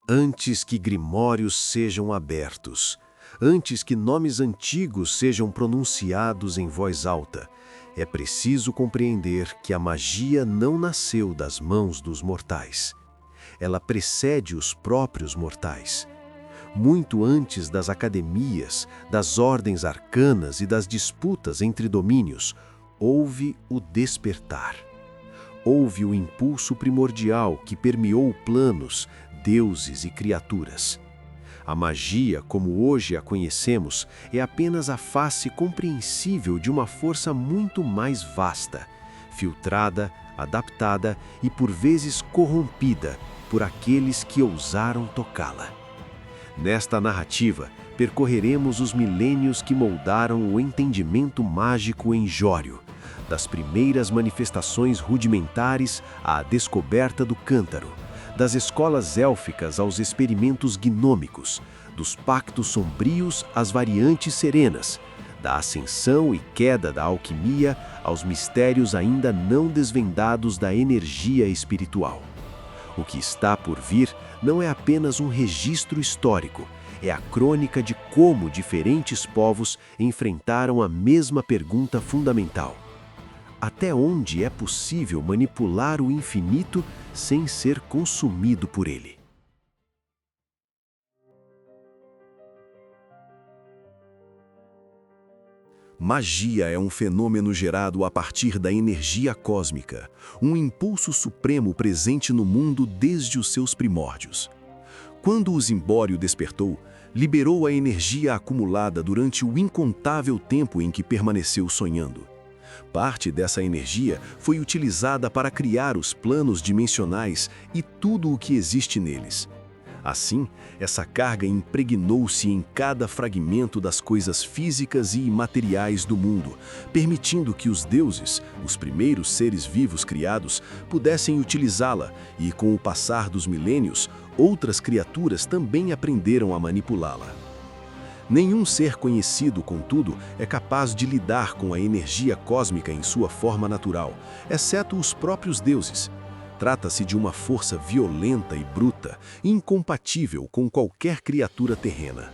Antes que grimórios sejam abertos, antes que nomes antigos sejam pronunciados em voz alta, é preciso compreender que a magia não nasceu das mãos dos mortais. Ela precede os próprios mortais. Muito antes das academias, das ordens arcanas e das disputas entre domínios, houve o despertar. Houve o impulso primordial que permeou planos, deuses e criaturas. A magia, como hoje a conhecemos, é apenas a face compreensível de uma força muito mais vasta, filtrada, adaptada e por vezes corrompida por aqueles que ousaram tocá-la. Nesta narrativa, percorreremos os milênios que moldaram o entendimento mágico em Jório, das primeiras manifestações rudimentares à descoberta do cântaro, das escolas élficas aos experimentos gnômicos, dos pactos sombrios às variantes serenas, da ascensão e queda da alquimia aos mistérios ainda não desvendados da energia espiritual. O que está por vir não é apenas um registro histórico, é a crônica de como diferentes povos enfrentaram a mesma pergunta fundamental: até onde é possível manipular o infinito sem ser consumido por ele? Magia é um fenômeno gerado a partir da energia cósmica, um impulso supremo presente no mundo desde os seus primórdios. Quando o Zimbório despertou, liberou a energia acumulada durante o incontável tempo em que permaneceu sonhando. Parte dessa energia foi utilizada para criar os planos dimensionais e tudo o que existe neles. Assim, essa carga impregnou-se em cada fragmento das coisas físicas e imateriais do mundo, permitindo que os deuses, os primeiros seres vivos criados, pudessem utilizá-la e, com o passar dos milênios, outras criaturas também aprenderam a manipulá-la. Nenhum ser conhecido, contudo, é capaz de lidar com a energia cósmica em sua forma natural, exceto os próprios deuses. Trata-se de uma força violenta e bruta, incompatível com qualquer criatura terrena.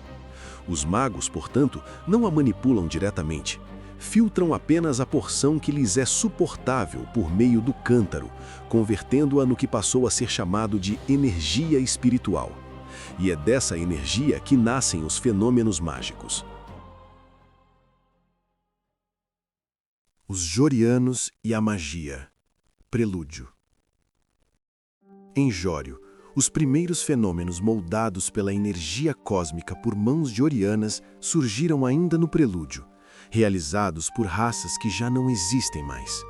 Os magos, portanto, não a manipulam diretamente. Filtram apenas a porção que lhes é suportável por meio do cântaro, convertendo-a no que passou a ser chamado de energia espiritual. E é dessa energia que nascem os fenômenos mágicos. Os Jorianos e a magia. Prelúdio. Em Jório, os primeiros fenômenos moldados pela energia cósmica por mãos jorianas surgiram ainda no prelúdio, realizados por raças que já não existem mais.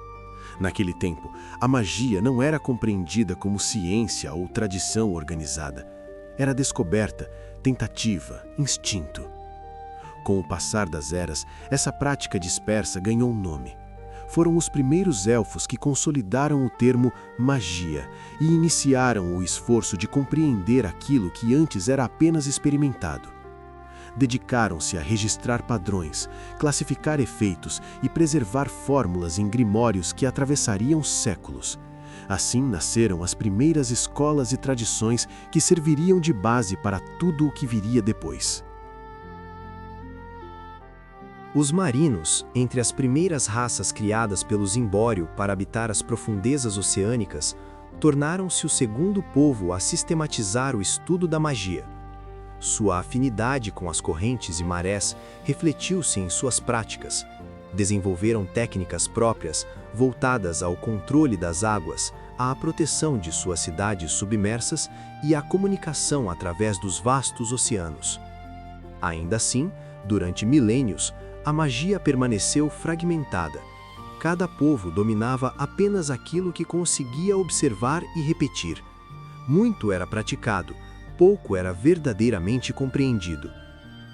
Naquele tempo, a magia não era compreendida como ciência ou tradição organizada. Era descoberta, tentativa, instinto. Com o passar das eras, essa prática dispersa ganhou um nome. Foram os primeiros elfos que consolidaram o termo magia e iniciaram o esforço de compreender aquilo que antes era apenas experimentado. Dedicaram-se a registrar padrões, classificar efeitos e preservar fórmulas em grimórios que atravessariam séculos. Assim nasceram as primeiras escolas e tradições que serviriam de base para tudo o que viria depois. Os marinos, entre as primeiras raças criadas pelo Zimbório para habitar as profundezas oceânicas, tornaram-se o segundo povo a sistematizar o estudo da magia. Sua afinidade com as correntes e marés refletiu-se em suas práticas. Desenvolveram técnicas próprias voltadas ao controle das águas, à proteção de suas cidades submersas e à comunicação através dos vastos oceanos. Ainda assim, durante milênios, a magia permaneceu fragmentada. Cada povo dominava apenas aquilo que conseguia observar e repetir. Muito era praticado, pouco era verdadeiramente compreendido.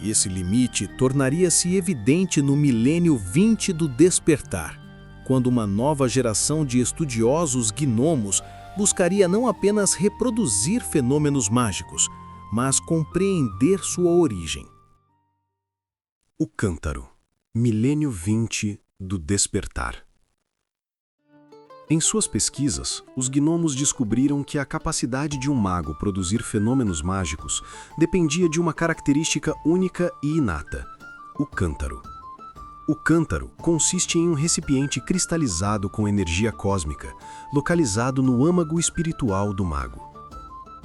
Esse limite tornaria-se evidente no milênio 20 do Despertar, quando uma nova geração de estudiosos gnomos buscaria não apenas reproduzir fenômenos mágicos, mas compreender sua origem. O cântaro. Milênio 20 do Despertar. Em suas pesquisas, os gnomos descobriram que a capacidade de um mago produzir fenômenos mágicos dependia de uma característica única e inata: o cântaro. O cântaro consiste em um recipiente cristalizado com energia cósmica, localizado no âmago espiritual do mago.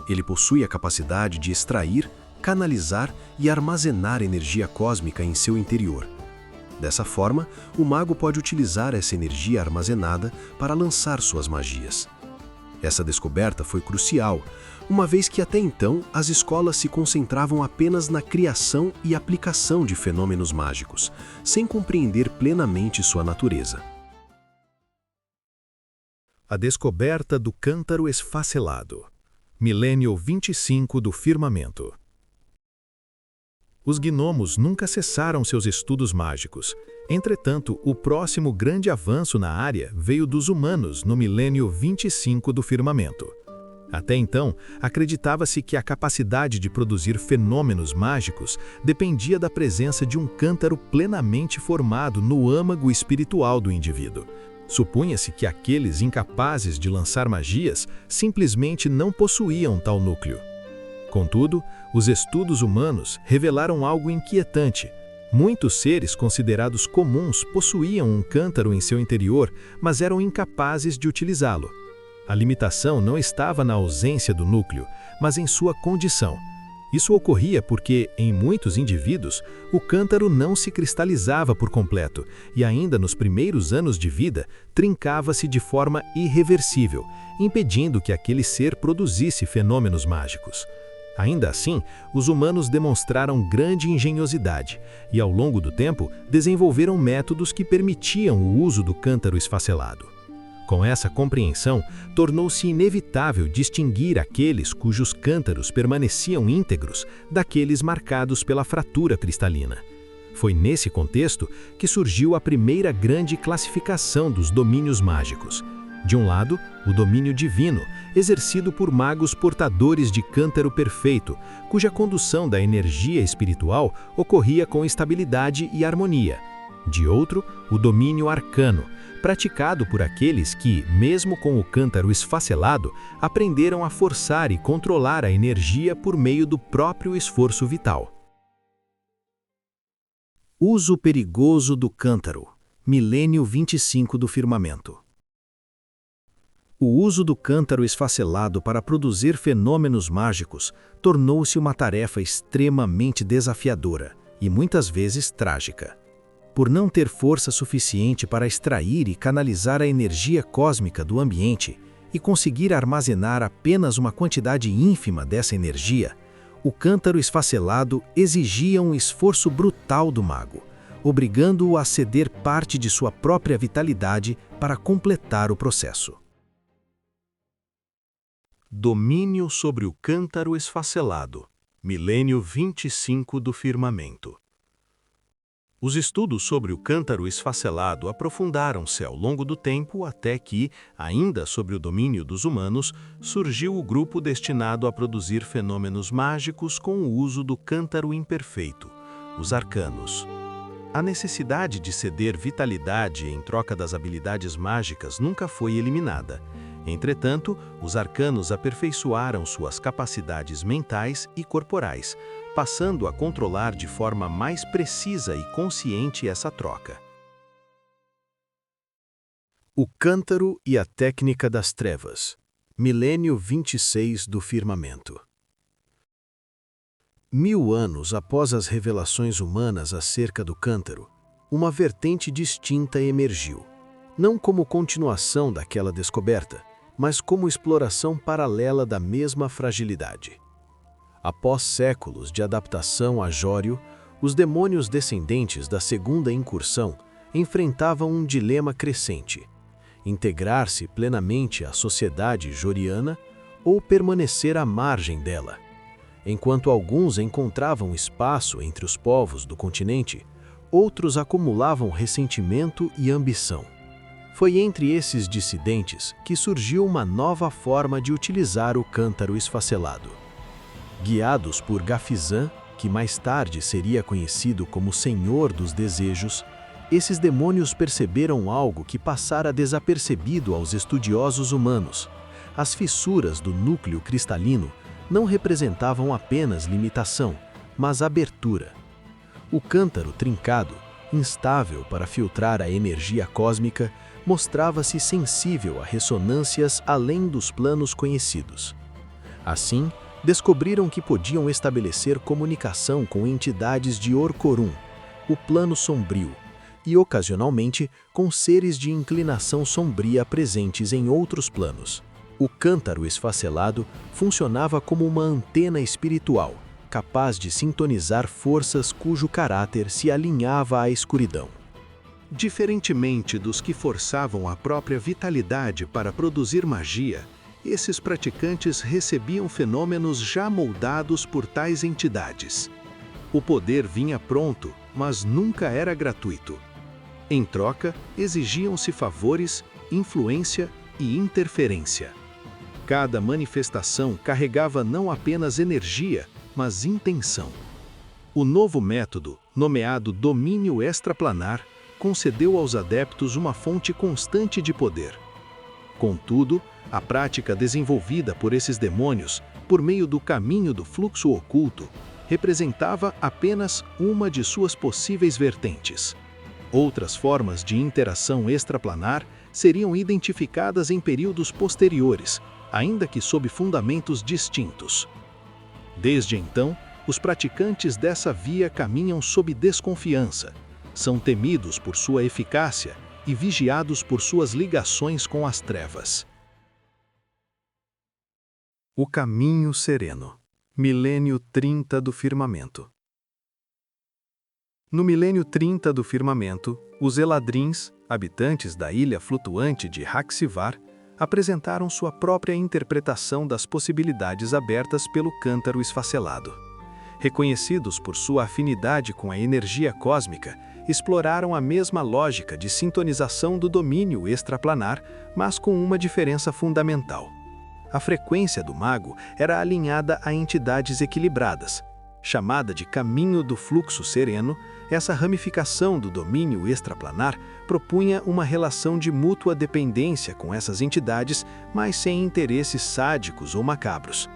Ele possui a capacidade de extrair, canalizar e armazenar energia cósmica em seu interior. Dessa forma, o mago pode utilizar essa energia armazenada para lançar suas magias. Essa descoberta foi crucial, uma vez que até então as escolas se concentravam apenas na criação e aplicação de fenômenos mágicos, sem compreender plenamente sua natureza. A descoberta do cântaro esfacelado. Milênio 25 do firmamento. Os gnomos nunca cessaram seus estudos mágicos. Entretanto, o próximo grande avanço na área veio dos humanos no milênio 25 do firmamento. Até então, acreditava-se que a capacidade de produzir fenômenos mágicos dependia da presença de um cântaro plenamente formado no âmago espiritual do indivíduo. Supunha-se que aqueles incapazes de lançar magias simplesmente não possuíam tal núcleo. Contudo, os estudos humanos revelaram algo inquietante. Muitos seres considerados comuns possuíam um cântaro em seu interior, mas eram incapazes de utilizá-lo. A limitação não estava na ausência do núcleo, mas em sua condição. Isso ocorria porque, em muitos indivíduos, o cântaro não se cristalizava por completo e ainda nos primeiros anos de vida, trincava-se de forma irreversível, impedindo que aquele ser produzisse fenômenos mágicos. Ainda assim, os humanos demonstraram grande engenhosidade e, ao longo do tempo, desenvolveram métodos que permitiam o uso do cântaro esfacelado. Com essa compreensão, tornou-se inevitável distinguir aqueles cujos cântaros permaneciam íntegros daqueles marcados pela fratura cristalina. Foi nesse contexto que surgiu a primeira grande classificação dos domínios mágicos. De um lado, o domínio divino, exercido por magos portadores de cântaro perfeito, cuja condução da energia espiritual ocorria com estabilidade e harmonia. De outro, o domínio arcano, praticado por aqueles que, mesmo com o cântaro esfacelado, aprenderam a forçar e controlar a energia por meio do próprio esforço vital. Uso perigoso do cântaro. Milênio 25 do firmamento. O uso do cântaro esfacelado para produzir fenômenos mágicos tornou-se uma tarefa extremamente desafiadora e muitas vezes trágica. Por não ter força suficiente para extrair e canalizar a energia cósmica do ambiente e conseguir armazenar apenas uma quantidade ínfima dessa energia, o cântaro esfacelado exigia um esforço brutal do mago, obrigando-o a ceder parte de sua própria vitalidade para completar o processo. Domínio sobre o cântaro esfacelado. Milênio 25 do firmamento. Os estudos sobre o cântaro esfacelado aprofundaram-se ao longo do tempo até que, ainda sob o domínio dos humanos, surgiu o grupo destinado a produzir fenômenos mágicos com o uso do cântaro imperfeito, os arcanos. A necessidade de ceder vitalidade em troca das habilidades mágicas nunca foi eliminada. Entretanto, os arcanos aperfeiçoaram suas capacidades mentais e corporais, passando a controlar de forma mais precisa e consciente essa troca. O cântaro e a técnica das trevas. Milênio 26 do firmamento. 1000 anos após as revelações humanas acerca do cântaro, uma vertente distinta emergiu, não como continuação daquela descoberta, mas como exploração paralela da mesma fragilidade. Após séculos de adaptação a Jório, os demônios descendentes da segunda incursão enfrentavam um dilema crescente: integrar-se plenamente à sociedade joriana ou permanecer à margem dela. Enquanto alguns encontravam espaço entre os povos do continente, outros acumulavam ressentimento e ambição. Foi entre esses dissidentes que surgiu uma nova forma de utilizar o cântaro esfacelado. Guiados por Gafizan, que mais tarde seria conhecido como Senhor dos Desejos, esses demônios perceberam algo que passara desapercebido aos estudiosos humanos. As fissuras do núcleo cristalino não representavam apenas limitação, mas abertura. O cântaro trincado, instável para filtrar a energia cósmica, mostrava-se sensível a ressonâncias além dos planos conhecidos. Assim, descobriram que podiam estabelecer comunicação com entidades de Orcorum, o plano sombrio, e ocasionalmente com seres de inclinação sombria presentes em outros planos. O cântaro esfacelado funcionava como uma antena espiritual, capaz de sintonizar forças cujo caráter se alinhava à escuridão. Diferentemente dos que forçavam a própria vitalidade para produzir magia, esses praticantes recebiam fenômenos já moldados por tais entidades. O poder vinha pronto, mas nunca era gratuito. Em troca, exigiam-se favores, influência e interferência. Cada manifestação carregava não apenas energia, mas intenção. O novo método, nomeado domínio extraplanar, concedeu aos adeptos uma fonte constante de poder. Contudo, a prática desenvolvida por esses demônios, por meio do caminho do fluxo oculto, representava apenas uma de suas possíveis vertentes. Outras formas de interação extraplanar seriam identificadas em períodos posteriores, ainda que sob fundamentos distintos. Desde então, os praticantes dessa via caminham sob desconfiança, são temidos por sua eficácia e vigiados por suas ligações com as trevas. O Caminho Sereno, Milênio 30 do Firmamento. No milênio 30 do Firmamento, os Eladrins, habitantes da ilha flutuante de Haxivar, apresentaram sua própria interpretação das possibilidades abertas pelo cântaro esfacelado. Reconhecidos por sua afinidade com a energia cósmica, exploraram a mesma lógica de sintonização do domínio extraplanar, mas com uma diferença fundamental. A frequência do mago era alinhada a entidades equilibradas. Chamada de Caminho do Fluxo Sereno, essa ramificação do domínio extraplanar propunha uma relação de mútua dependência com essas entidades, mas sem interesses sádicos ou macabros.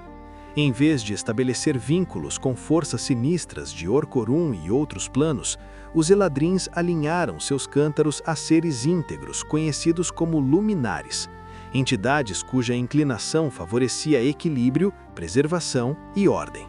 Em vez de estabelecer vínculos com forças sinistras de Orcorum e outros planos, os Eladrins alinharam seus cântaros a seres íntegros, conhecidos como luminares, entidades cuja inclinação favorecia equilíbrio, preservação e ordem.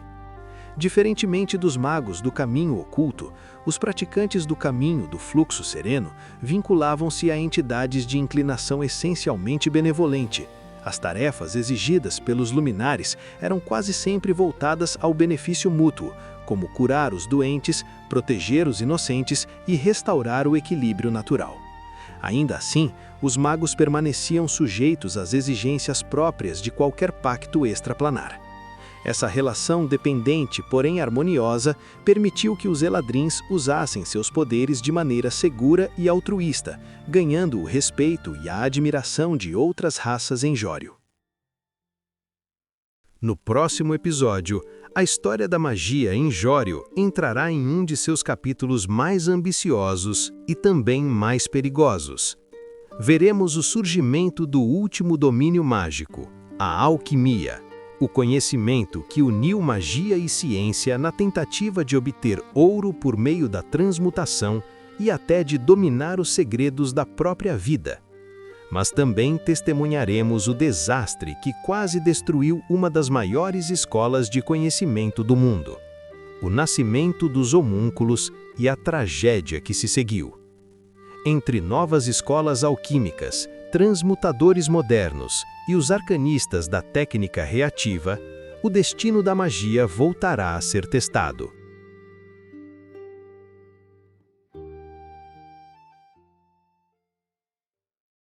Diferentemente dos magos do caminho oculto, os praticantes do caminho do fluxo sereno vinculavam-se a entidades de inclinação essencialmente benevolente. As tarefas exigidas pelos luminares eram quase sempre voltadas ao benefício mútuo, como curar os doentes, proteger os inocentes e restaurar o equilíbrio natural. Ainda assim, os magos permaneciam sujeitos às exigências próprias de qualquer pacto extraplanar. Essa relação dependente, porém harmoniosa, permitiu que os Eladrins usassem seus poderes de maneira segura e altruísta, ganhando o respeito e a admiração de outras raças em Jório. No próximo episódio, a história da magia em Jório entrará em um de seus capítulos mais ambiciosos e também mais perigosos. Veremos o surgimento do último domínio mágico, a alquimia. O conhecimento que uniu magia e ciência na tentativa de obter ouro por meio da transmutação e até de dominar os segredos da própria vida. Mas também testemunharemos o desastre que quase destruiu uma das maiores escolas de conhecimento do mundo, o nascimento dos homúnculos e a tragédia que se seguiu. Entre novas escolas alquímicas, transmutadores modernos e os arcanistas da técnica reativa, o destino da magia voltará a ser testado.